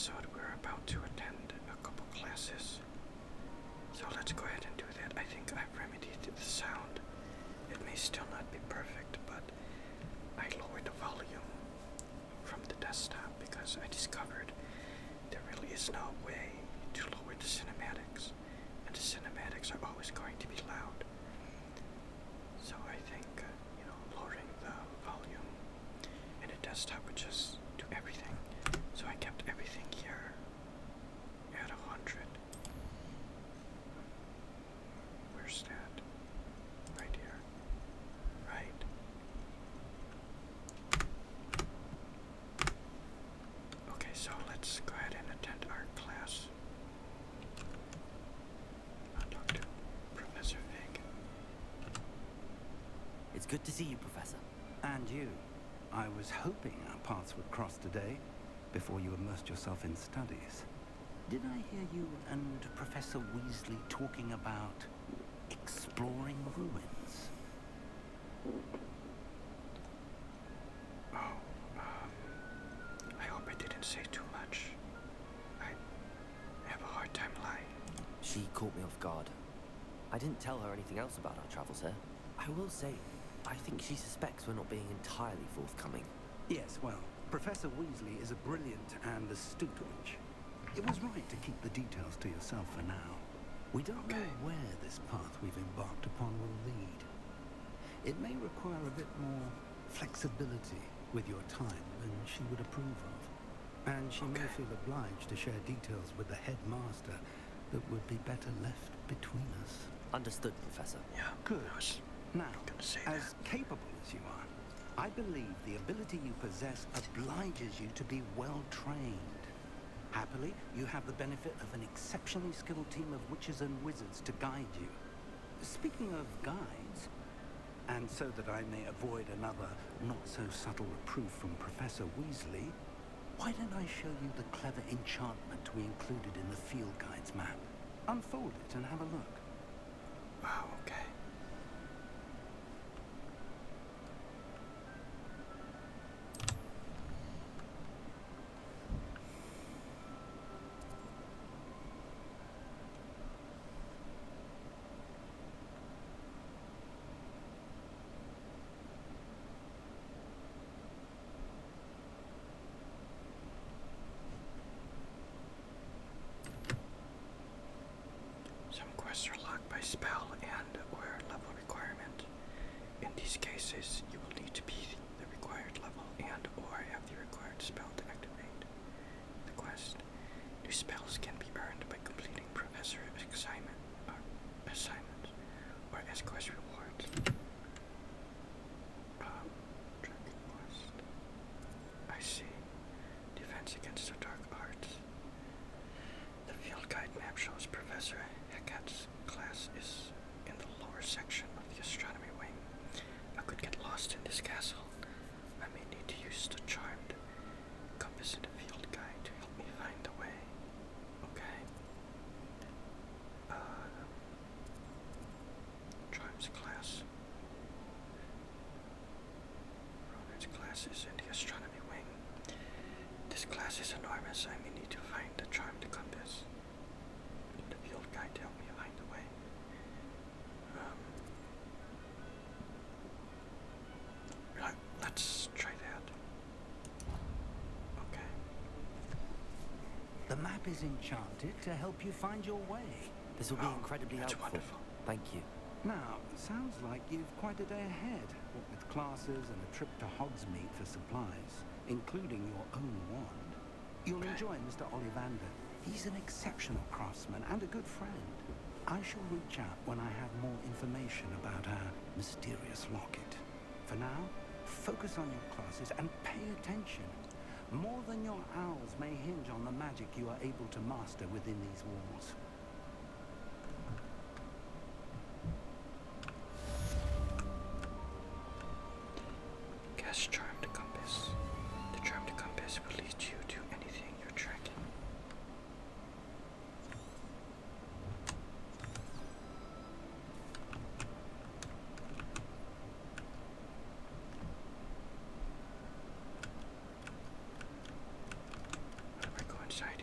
episode, we're about to attend a couple classes. So let's go ahead and do that. I think I've remedied the sound. It may still not be perfect, but I lowered the volume from the desktop because I discovered there really is no way to lower the cinematics, and the cinematics are always going to be loud. So I think, lowering the volume in the desktop would just do everything. So I kept everything here at 100. Where's that? Right here. Right. Okay, so let's go ahead and attend our class. I'll talk to Professor Fig. It's good to see you, Professor. And you. I was hoping our paths would cross today, before you immersed yourself in studies. Did I hear you and Professor Weasley talking about exploring ruins? Oh, I hope I didn't say too much. I have a hard time lying. She caught me off guard. I didn't tell her anything else about our travels here. I will say, I think she suspects we're not being entirely forthcoming. Yes, well, Professor Weasley is a brilliant and astute witch. It was right to keep the details to yourself for now. We don't know where this path we've embarked upon will lead. It may require a bit more flexibility with your time than she would approve of. And she may feel obliged to share details with the headmaster that would be better left between us. Understood, Professor. Yeah, good. Now, as that. capable as you are, I believe the ability you possess obliges you to be well trained. Happily, you have the benefit of an exceptionally skilled team of witches and wizards to guide you. Speaking of guides, and so that I may avoid another not-so-subtle reproof from Professor Weasley, why don't I show you the clever enchantment we included in the field guide's map? Unfold it and have a look. Wow, okay. Some quests are locked by spell and or level requirement. In these cases, you will need to be the required level and or have the required spell to activate the quest. New spells can be earned by completing professor assignments or as quest rewards. Tracking quest. I see. Defense against the dark arts. The field guide map shows Professor Hecat's class is in the lower section of the astronomy wing. I could get lost in this castle. I may need to use the charmed compass in the field guide to help me find the way. Okay. Charms class. Ronald's class is in the astronomy wing. This class is enormous. I may need to find the charmed compass in the field guide to help me find the way. Let's try that. Okay. The map is enchanted to help you find your way. This will be incredibly that's helpful. Wonderful. Thank you. Now, sounds like you've quite a day ahead, what with classes and a trip to Hogsmeade for supplies, including your own wand. You'll enjoy Mr. Ollivander. He's an exceptional craftsman and a good friend. I shall reach out when I have more information about our mysterious locket. For now, focus on your classes and pay attention. More than your owls may hinge on the magic you are able to master within these walls. Guess charmed compass. The charmed compass will lead you to anything you're tracking. How do I go inside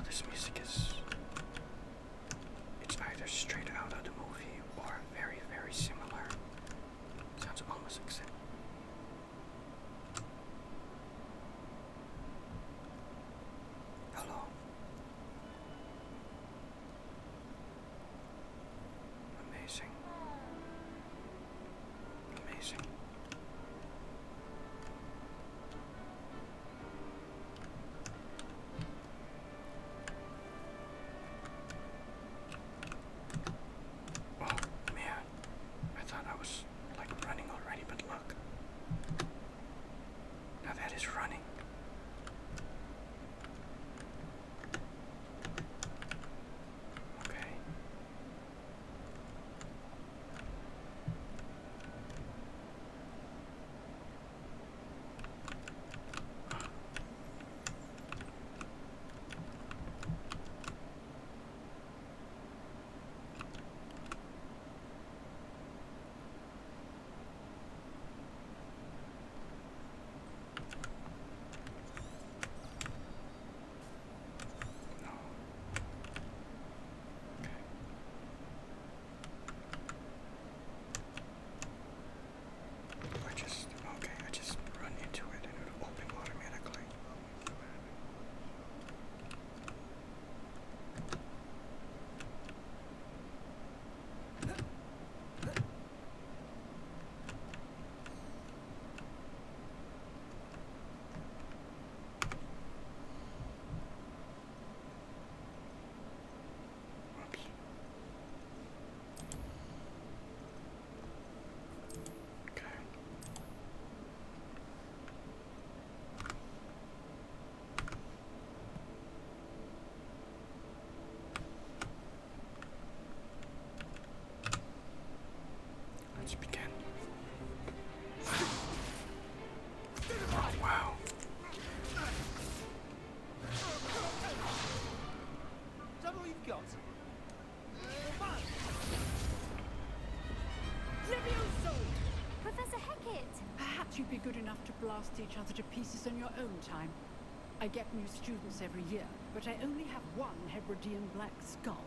this music is. It's either straight out of the movie or very, very similar. Sounds almost exact. Hello. Amazing. Amazing. Oh man, I thought I was like running already, but look. Now that is running. Okay. No. Okay. I just run into it and it'll open automatically. Whoops. Okay. Let's begin. Oh, wow. Is that all you've got? Professor Hackett! Perhaps you'd be good enough to blast each other to pieces on your own time. I get new students every year, but I only have one Hebridean black skull.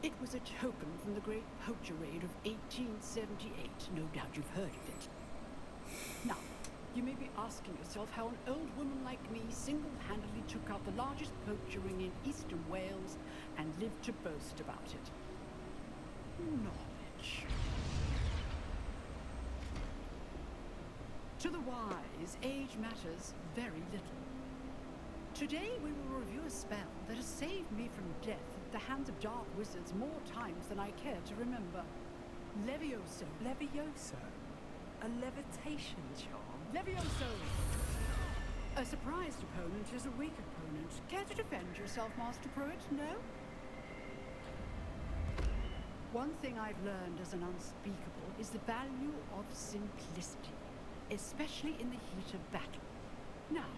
It was a token from the great poacher raid of 1878. No doubt you've heard of it. Now, you may be asking yourself how an old woman like me single-handedly took out the largest poacher ring in eastern Wales and lived to boast about it. Knowledge. To the wise, age matters very little. Today we will review a spell that has saved me from death at the hands of dark wizards more times than I care to remember. Levioso. Levioso? A levitation charm? Levioso! A surprised opponent is a weak opponent. Care to defend yourself, Master Pruitt? No? One thing I've learned as an unspeakable is the value of simplicity, especially in the heat of battle. Now,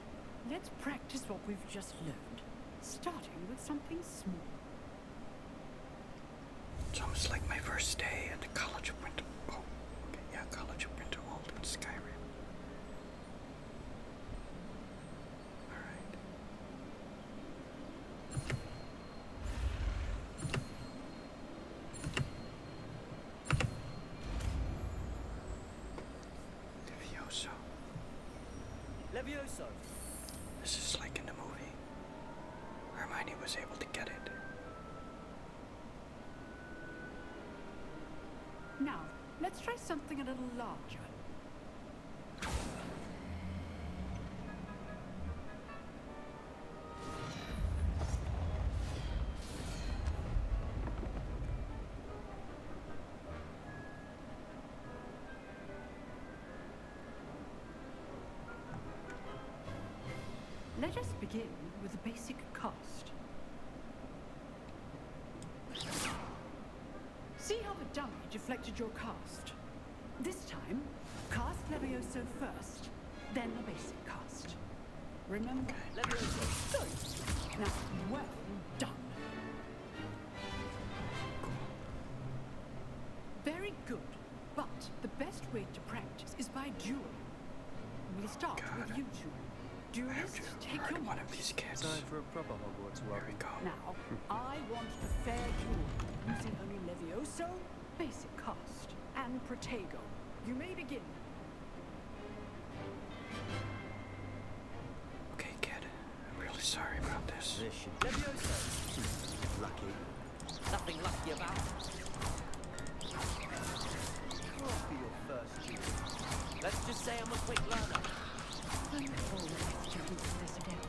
let's practice what we've just learned, starting with something small. It's almost like my first day at the College of Winter. Oh, okay, yeah, College of Winterhold in Skyrim. Alright. Levioso. Levioso! This is like in the movie. Hermione was able to get it. Now, let's try something a little larger. Let us begin with the basic cast. See how the dummy deflected your cast? This time, cast Levioso first, then the basic cast. Remember? Levioso. Good. Now, well done. Very good. But the best way to practice is by dueling. We'll start with you two. I have Duelist, to take hurt your one of these kids. Time for a proper Hogwarts There we welcome. go. Now, I want a fair duel using only Levioso, basic cast, and Protego. You may begin. Okay, kid. I'm really sorry about this. This should Leviosa. Lucky. Nothing lucky about it. What for your first duel? Let's just say I'm a quick learner. I'm always students in this adept.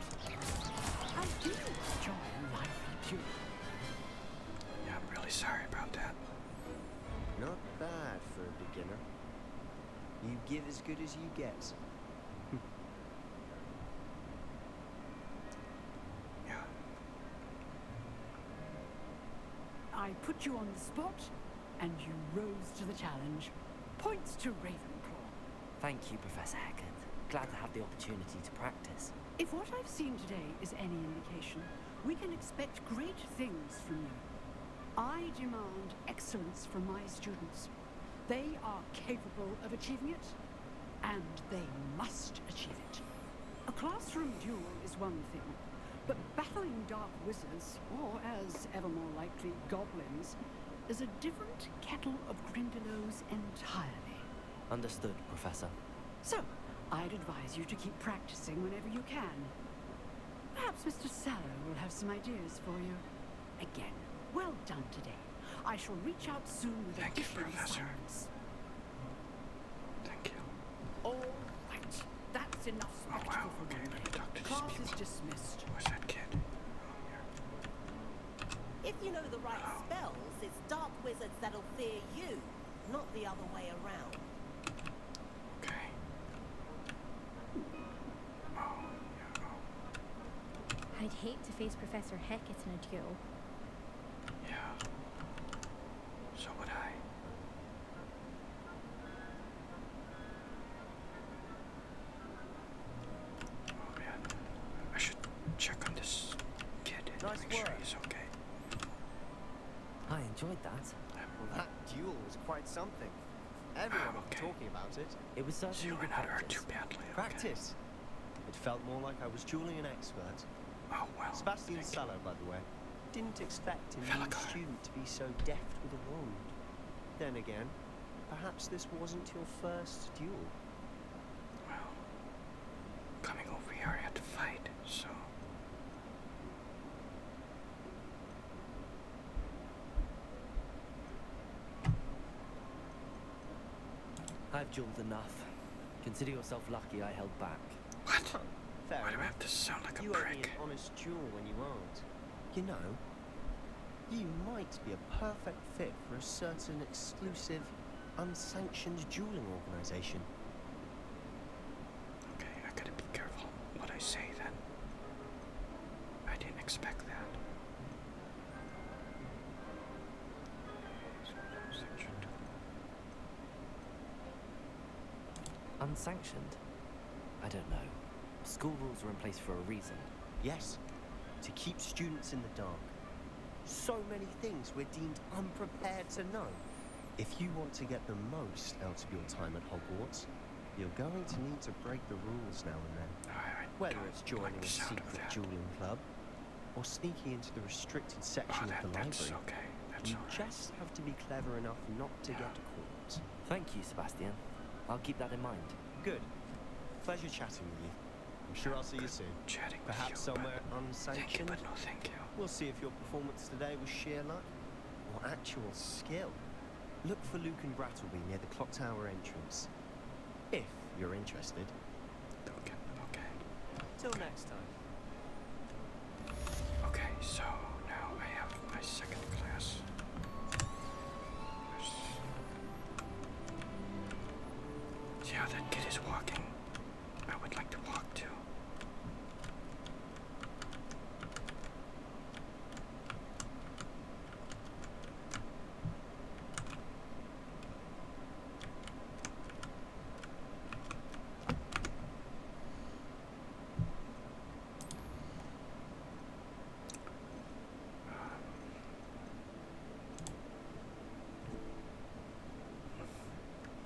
I do enjoy a lively duel. Yeah, I'm really sorry about that. Not bad for a beginner. You give as good as you get. Yeah. I put you on the spot, and you rose to the challenge. Points to Ravenclaw. Thank you, Professor Hackett. Glad to have the opportunity to practice. If what I've seen today is any indication, we can expect great things from you. I demand excellence from my students. They are capable of achieving it, and they must achieve it. A classroom duel is one thing, but battling dark wizards, or as ever more likely, goblins, is a different kettle of Grindylows entirely. Understood, Professor. So, I'd advise you to keep practicing whenever you can. Perhaps Mr. Sallow will have some ideas for you. Again, well done today. I shall reach out soon with Thank you, additional Professor. assignments. Thank you. All right, that's enough Oh, spectacle wow. for Okay, one let me day. talk to these Class is people. dismissed. Who was that kid? Oh, here. If you know the right Hello. spells, it's dark wizards that'll fear you, not the other way around. Okay. Oh, yeah. Oh, I'd hate to face Professor Hackett in a duel. yeah. So would I. Oh, man. I should check on this kid and Nice make sure work. he's okay. I enjoyed that. Well, that duel was quite something. Everyone was okay. talking about it. It was So certainly we're good not hurt practice. too badly. Okay. Practice. It felt more like I was dueling an expert. Oh, well. Sebastian thank you. Sallow, by the way, didn't expect a new Falagar. student to be so deft with a wand. Then again, perhaps this wasn't your first duel. Well, coming over here, I had to fight, so. I've dueled enough. Consider yourself lucky I held back. What? Fair Why do I enough. have to sound like a You owe me prick? an honest duel when you aren't. You know, you might be a perfect fit for a certain exclusive, unsanctioned dueling organization. Okay, I gotta be careful what I say then. I didn't expect that. Unsanctioned? I don't know. School rules are in place for a reason. Yes, to keep students in the dark. So many things we're deemed unprepared to know. If you want to get the most out of your time at Hogwarts, you're going to need to break the rules now and then. I Whether don't it's joining like the a sound of secret that. dueling club, or sneaking into the restricted section Oh, of the that's library. okay. That's You alright. just have to be clever enough not to get caught. Thank you, Sebastian. I'll keep that in mind. Good. Pleasure chatting with you. I'm sure I'll see you soon. Chatting with Perhaps you, somewhere but thank you, unsanctioned. but no thank you. We'll see if your performance today was sheer luck or actual skill. Look for Luke and Brattleby near the clock tower entrance. If you're interested. Okay, okay. Till next time. Okay, so now I have my second class. See how that kid is walking? I would like to walk too.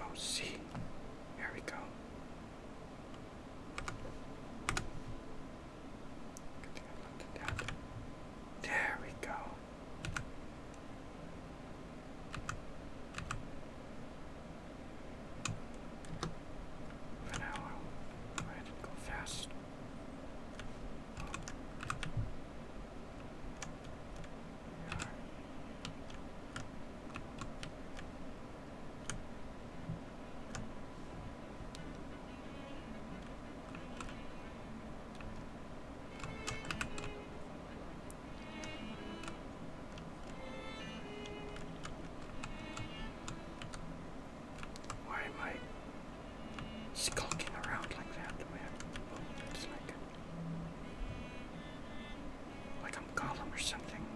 Oh, see. Here we go. skulking around like that. It's like I'm Gollum or something.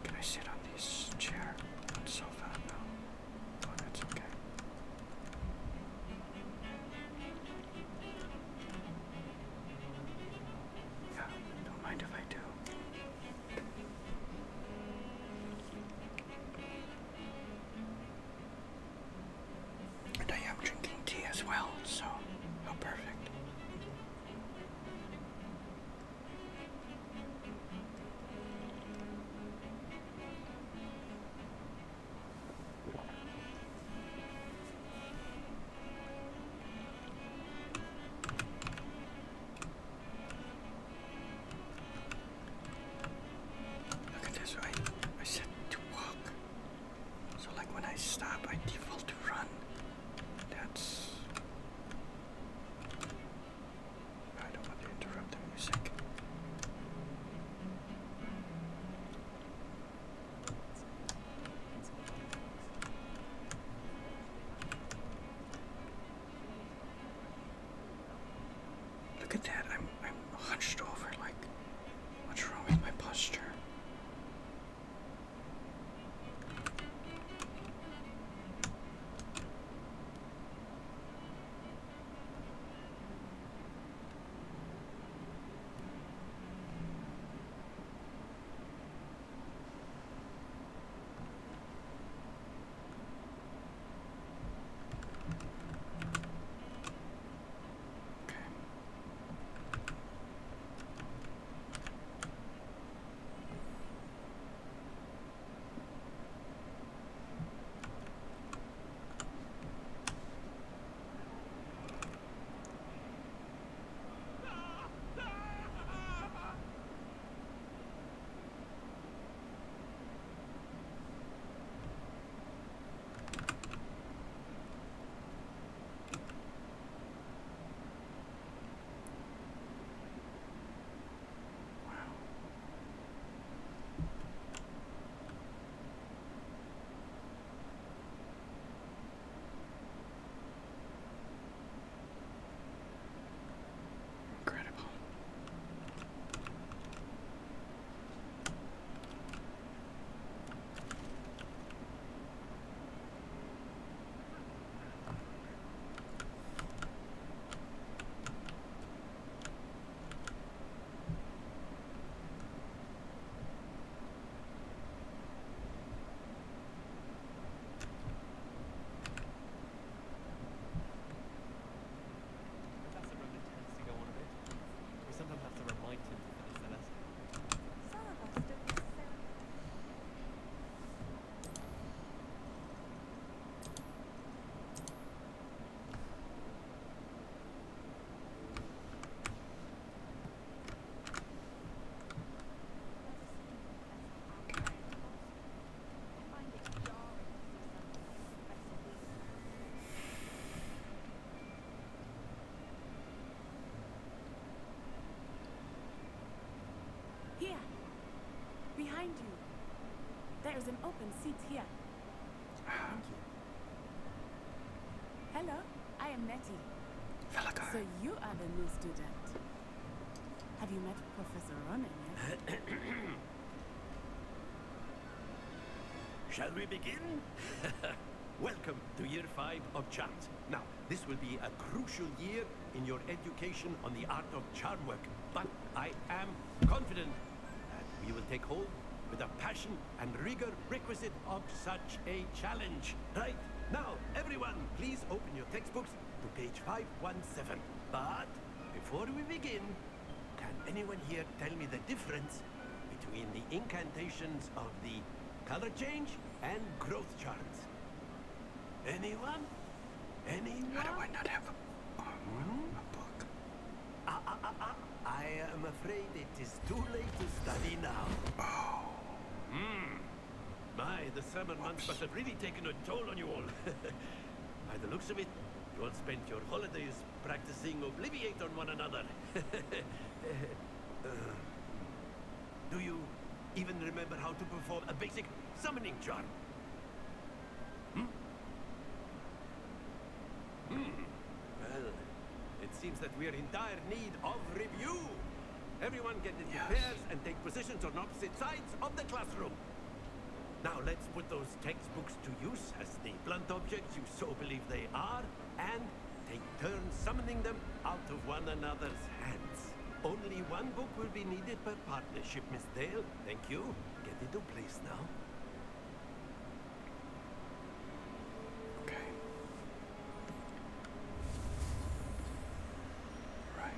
Can I sit on this chair? On sofa? No. Oh, that's okay. Yeah, don't mind if I do. And I am drinking tea as well, so how perfect. Look at this, right? I said to walk. So like when I stop, I default to run. That's... I don't want to interrupt the music. Look at that, I'm hunched over, like, what's wrong with my posture? Okay. Incredible. Professor Roman tends to go on a bit. We sometimes have to remind him to finish the lesson. Some of us don't necessarily. I find it jarring to see something like Professor Weaver. Here, behind you. There is an open seat here. Thank you. Hello, I am Nettie. Falagar. So you are the new student. Have you met Professor Ronan yet? Shall we begin? Welcome to year 5 of charms. Now, this will be a crucial year in your education on the art of charm work, but I am confident that we will take hold with the passion and rigor requisite of such a challenge. Right, now, everyone, please open your textbooks to page 517. But before we begin, can anyone here tell me the difference between the incantations of the color change and growth charts? Anyone? Anyone? How do I not have a book? I am afraid it is too late to study now. Oh. My, the summer months must have really taken a toll on you all. By the looks of it, you all spent your holidays practicing Obliviate on one another. Do you even remember how to perform a basic summoning charm? we're in dire need of review. Everyone get into pairs and take positions on opposite sides of the classroom. Now let's put those textbooks to use as the blunt objects you so believe they are, and take turns summoning them out of one another's hands. Only one book will be needed per partnership, Miss Dale. Thank you. Get into place now. Okay. Right.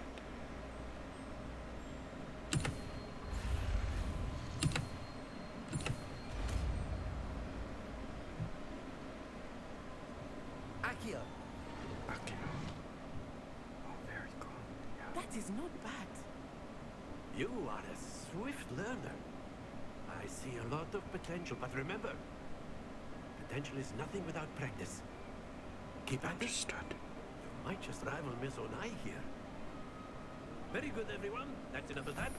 Accio. Okay. Oh, very cool. Yeah. That is not bad. You are a swift learner. I see a lot of potential, but remember, potential is nothing without practice. Keep at it. Understood. You might just rival Miss Onai here. Very good, everyone. That's enough of that.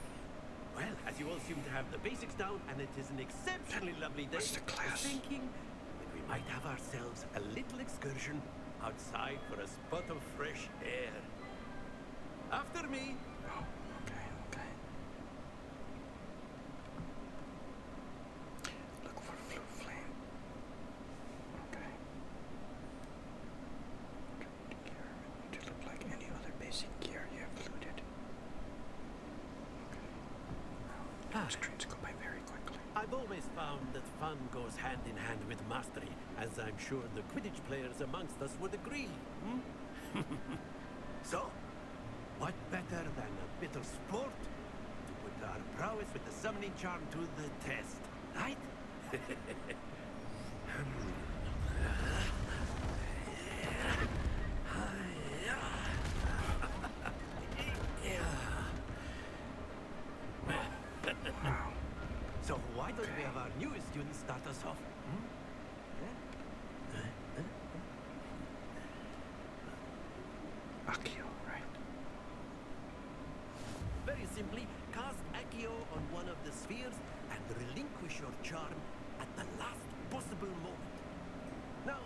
Well, as you all seem to have the basics down, and it is an exceptionally lovely day, What's the I was class? thinking that we might have ourselves a little excursion outside for a spot of fresh air. After me. Oh, okay, okay. Look for blue flame. Okay. Gear to look like any other basic gear you have looted. Okay. Screens go by very quickly. I've always found that fun goes hand in hand with mastery, as I'm sure the Quidditch players amongst us would agree. So, what better than a bit of sport to put our prowess with the summoning charm to the test, right? Wow. So why don't we have our newest student start us off? Accio, right? Very simply, cast Accio on one of the spheres and relinquish your charm at the last possible moment. Now,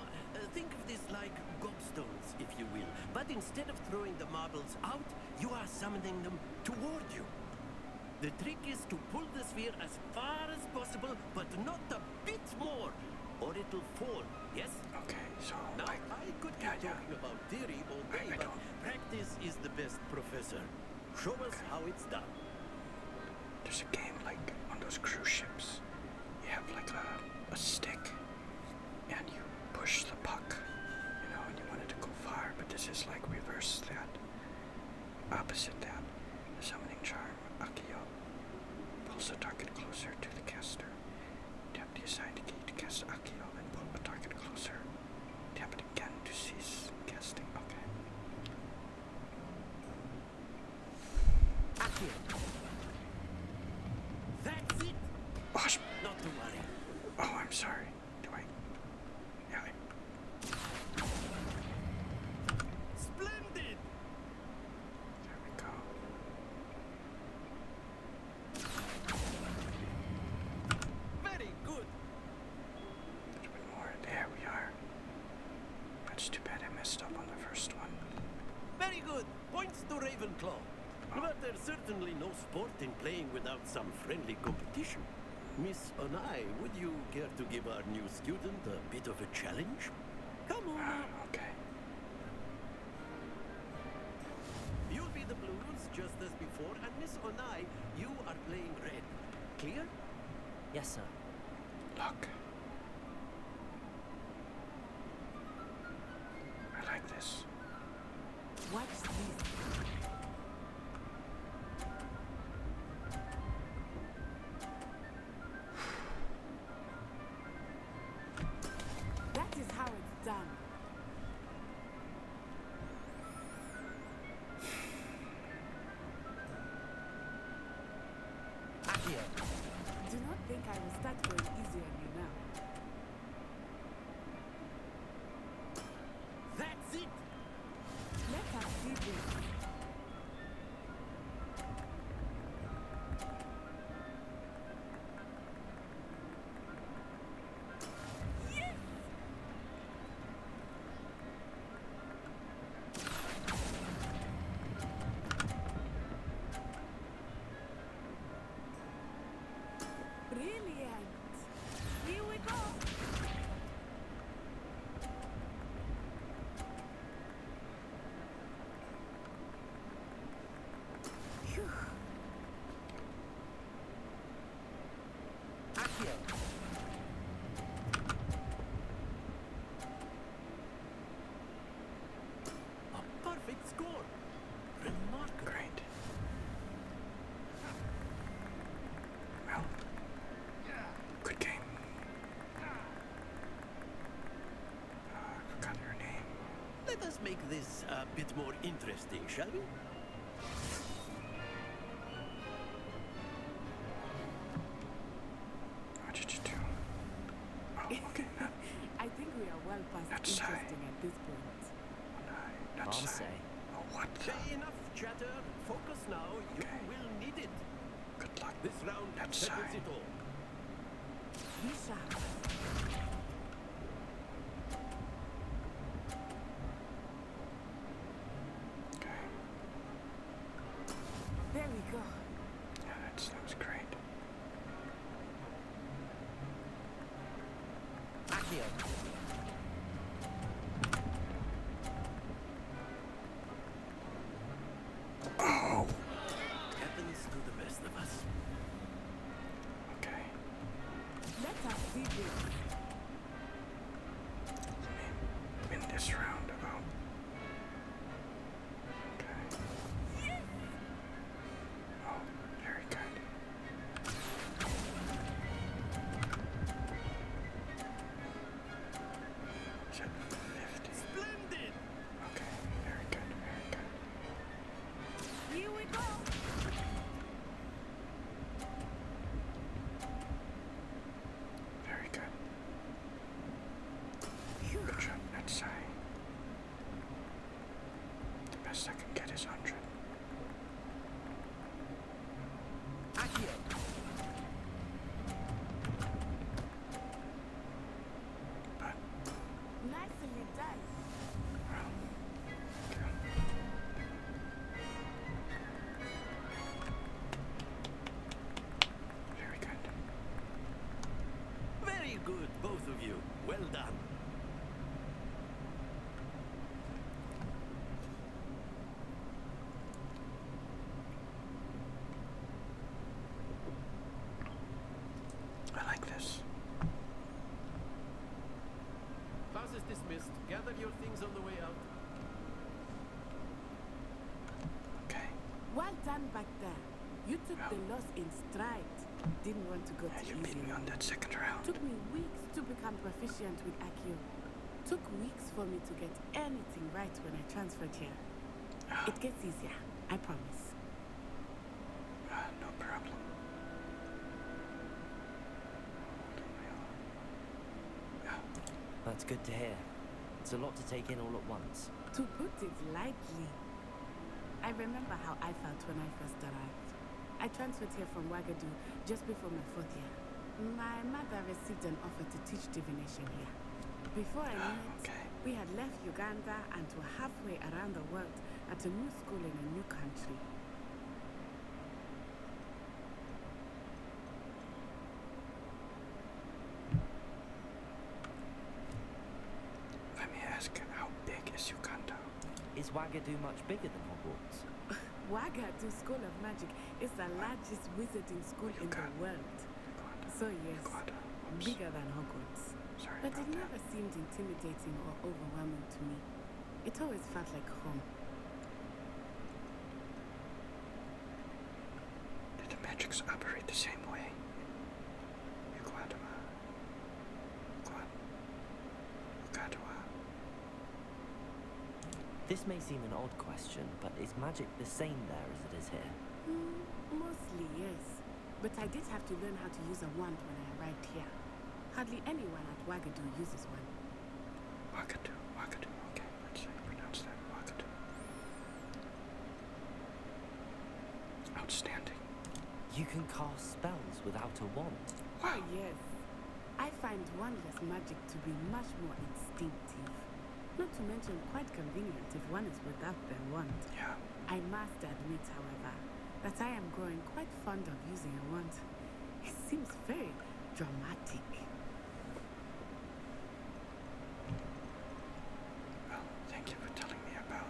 think of this like gobstones, if you will, but instead of throwing the marbles out, you are summoning them toward you. The trick is to pull the sphere as far as possible, but not a bit more, or it'll fall, yes? Okay, so Now, like, I could keep talking about theory all day, I but don't- practice is the best professor. Show us how it's done. there's a game like on those cruise ships. You have like a stick, and you push the puck, you know, and you want it to go far. But this is like reverse that, opposite that. The summoning charm, Accio, pulls the target closer to the caster. Tap the assigned key to cast Accio and pull the target closer. Tap it again to cease casting. Okay. Accio. That's it. Oh, Not to worry. oh, I'm sorry. Do I? Yeah. Splendid. There we go. Very good. A little bit more. There we are. That's too bad I messed up on the first one. Very good. Points to Ravenclaw. But there's certainly no sport in playing without some friendly competition. Miss Onai, would you care to give our new student a bit of a challenge? Come on. Okay. You'll be the blues just as before, and Miss Onai, you are playing red. Clear? Yes, sir. Look. I like this. Watch this. That is how it's done. Accio. Do not think I will start going easy on you now. That's it. Let us see this. make this a bit more interesting, shall we? What did you do? Oh, okay. I think we are well past That's interesting at this point. That's I'll say. Oh, what? Okay, enough chatter. Focus now. You will need it. Good luck. This round settles it all. We shall. Okay. There we go. Yeah, that sounds great. Accio. Oh! Happens to the best of us. Okay. Let us see this. Win this round. Oh. Okay. Oh, very good. Is it 50? Splendid! Okay, very good, very good. Here we go. Very good. Good job, that side. The best I can get is 100. Accio. But, Nicely done. well, very good. Very good, both of you. Well done. I like this. Class is dismissed. Gather your things on the way out. Okay. Well done back there. You took the loss in stride. Didn't want to go Yeah, too you beat easy. me on that second round. Took me weeks to become proficient with Accio. Took weeks for me to get anything right when I transferred here. It gets easier, I promise. No problem. That's good to hear. It's a lot to take in all at once. To put it lightly, I remember how I felt when I first arrived. I transferred here from Wagadu just before my 4th year. My mother received an offer to teach divination here. Before I knew it, we had left Uganda and were halfway around the world at a new school in a new country. Let me ask, how big is Uganda? Is Wagadu much bigger than Hogwarts? Wagadu School of Magic is the largest wizarding school in the world. So yes, bigger than Hogwarts. But it never seemed intimidating or overwhelming to me. It always felt like home. Did the magics operate the same way? This may seem an odd question, but is magic the same there as it is here? Mostly, yes. But I did have to learn how to use a wand when I arrived here. Hardly anyone at Wagadu uses one. Wagadu, okay, let's pronounce that, Wagadu. Outstanding. You can cast spells without a wand. Oh, yes. I find wandless magic to be much more instinctive. Not to mention quite convenient if one is without their wand. Yeah. I must admit, however, that I am growing quite fond of using a wand. It seems very dramatic. Well, thank you for telling me about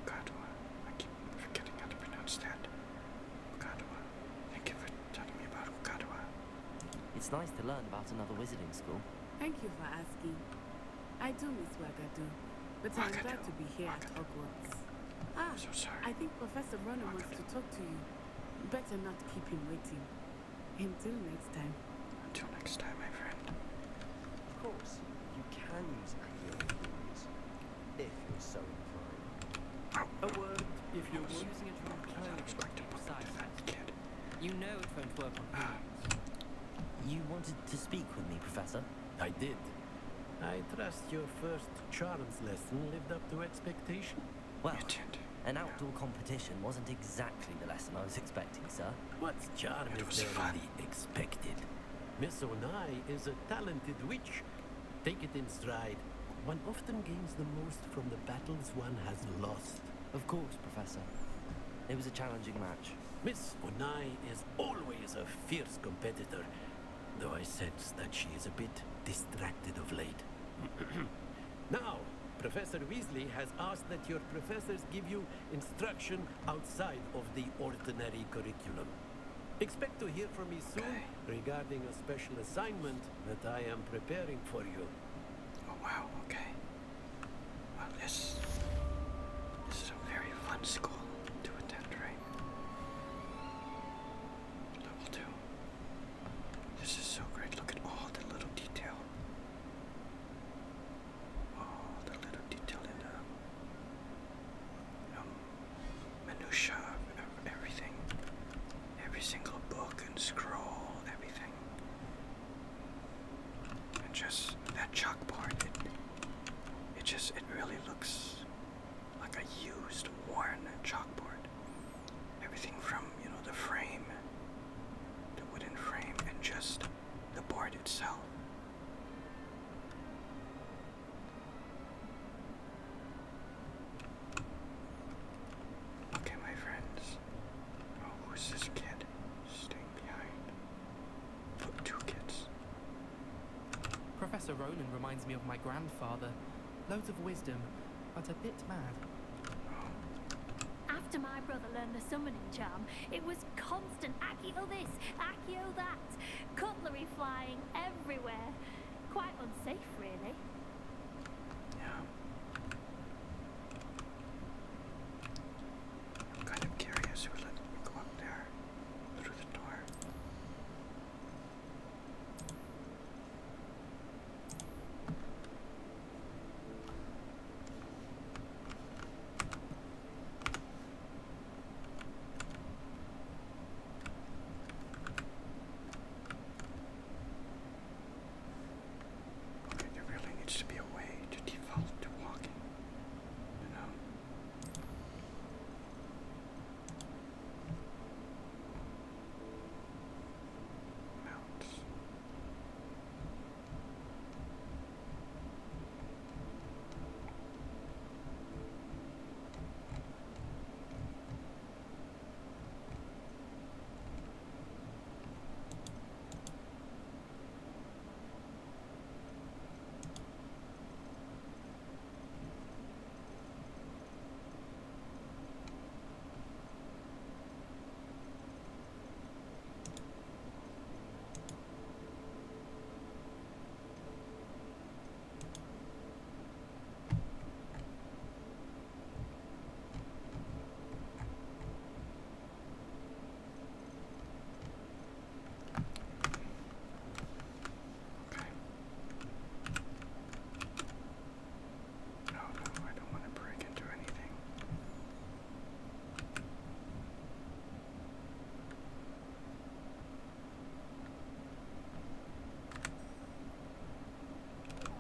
Kadua. I keep forgetting how to pronounce that. Kadua. Thank you for telling me about Kadua. It's nice to learn about another wizarding school. Thank you for asking. I do miss Wagadu, but I'm glad to be here at Hogwarts. So sorry. I think Professor Ronan wants to talk to you. Better not keep him waiting. Until next time. Until next time, my friend. Of course. work on humans. You wanted to speak with me, Professor? I did. I trust your first charms lesson lived up to expectation. Well, an outdoor competition wasn't exactly the lesson I was expecting, sir. What charm is there in the expected? Miss Onai is a talented witch. Take it in stride. One often gains the most from the battles one has lost. Of course, Professor. It was a challenging match. Miss Onai is always a fierce competitor, though I sense that she is a bit distracted of late. Now, Professor Weasley has asked that your professors give you instruction outside of the ordinary curriculum. Expect to hear from me soon regarding a special assignment that I am preparing for you. Oh wow, okay. Well, this is a very fun school to attend, right? Level 2. This is so great. Look at all the little detail. All the little detail in the minutia of everything. Every single book and scroll, everything. And just that chalkboard, it really looks like a used, worn chalkboard. Everything from, the frame, the wooden frame, and just the board itself. Okay, my friends. Oh, who's this kid staying behind? Put 2 kids. Professor Ronan reminds me of my grandfather. Loads of wisdom, but a bit mad. After my brother learned the summoning charm, it was constant Accio this, Accio that. Cutlery flying everywhere. Quite unsafe, really. Yeah. I'm kind of curious who let me go up there through the door. Okay, there really needs to be a way to default to walking. Mounts. No, I don't want to break into anything.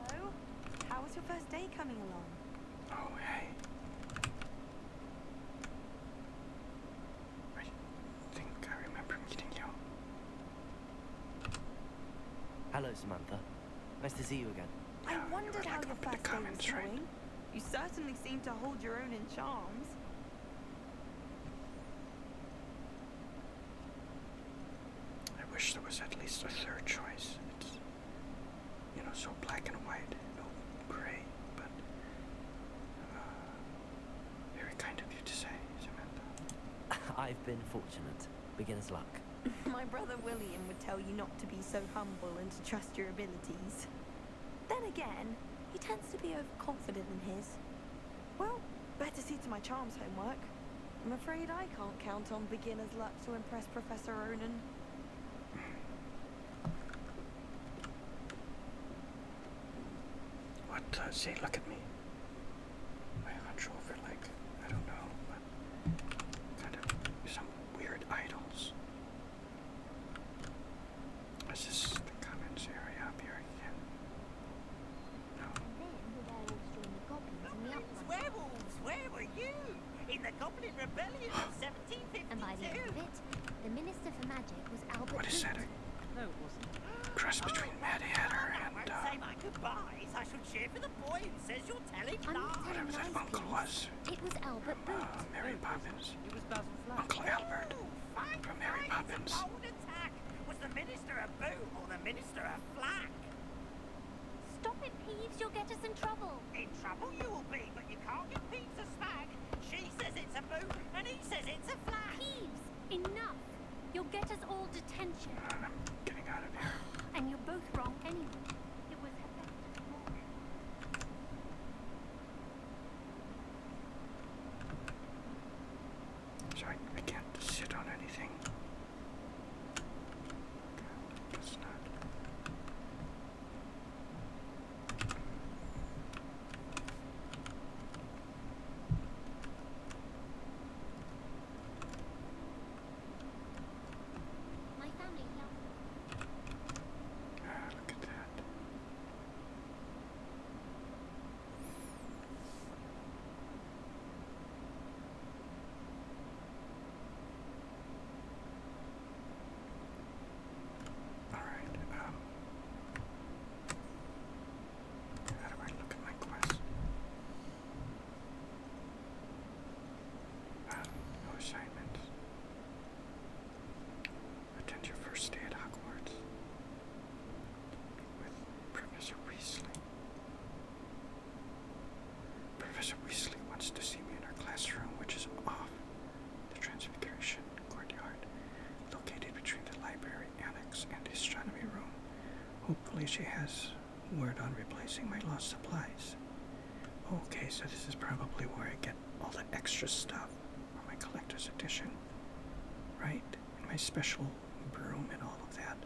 Hello. How was your first day coming along? Oh, hey. I think I remember meeting you. Hello, Samantha. Nice to see you again. I wondered how your first day was going. You certainly seem to hold your own in charms. I wish there was at least a third choice. It's, so black and white, no gray, but very kind of you to say, Samantha. I've been fortunate. Beginner's luck. My brother William would tell you not to be so humble and to trust your abilities. Then again, he tends to be overconfident in his. Well, better see to my charms homework. I'm afraid I can't count on beginner's luck to impress Professor Ronan. What, see, look at me. I hunch over like, I don't know, but kind of some weird idols. spies, I should cheer for the boy who says you're telling I'm not lies. telling lies, Uncle was. please. It was Albert Booth. Mary Poppins. It was Basil Flack. Uncle Albert. Fine, From Mary fine, Poppins. It's a bold attack. Was the minister a boo or the minister a flack? Stop it, Peeves. You'll get us in trouble. In trouble you will be, but you can't give Peeves a smack. She says it's a boo, and he says it's a flack. Peeves, enough. You'll get us all detention. I'm getting out of here. And you're both wrong anyway. It was her best morning. So I can't sit on anything. Guess not. My family helped. Look at that. Alright, how do I look at my quest? No assignments. Attend your first day at Hogwarts with Professor Weasley. Professor Weasley wants to see me in her classroom, which is off the Transfiguration Courtyard, located between the library annex and the astronomy room. Hopefully she has word on replacing my lost supplies. Okay, so this is probably where I get all the extra stuff for my collector's edition, right? And my special broom and all of that.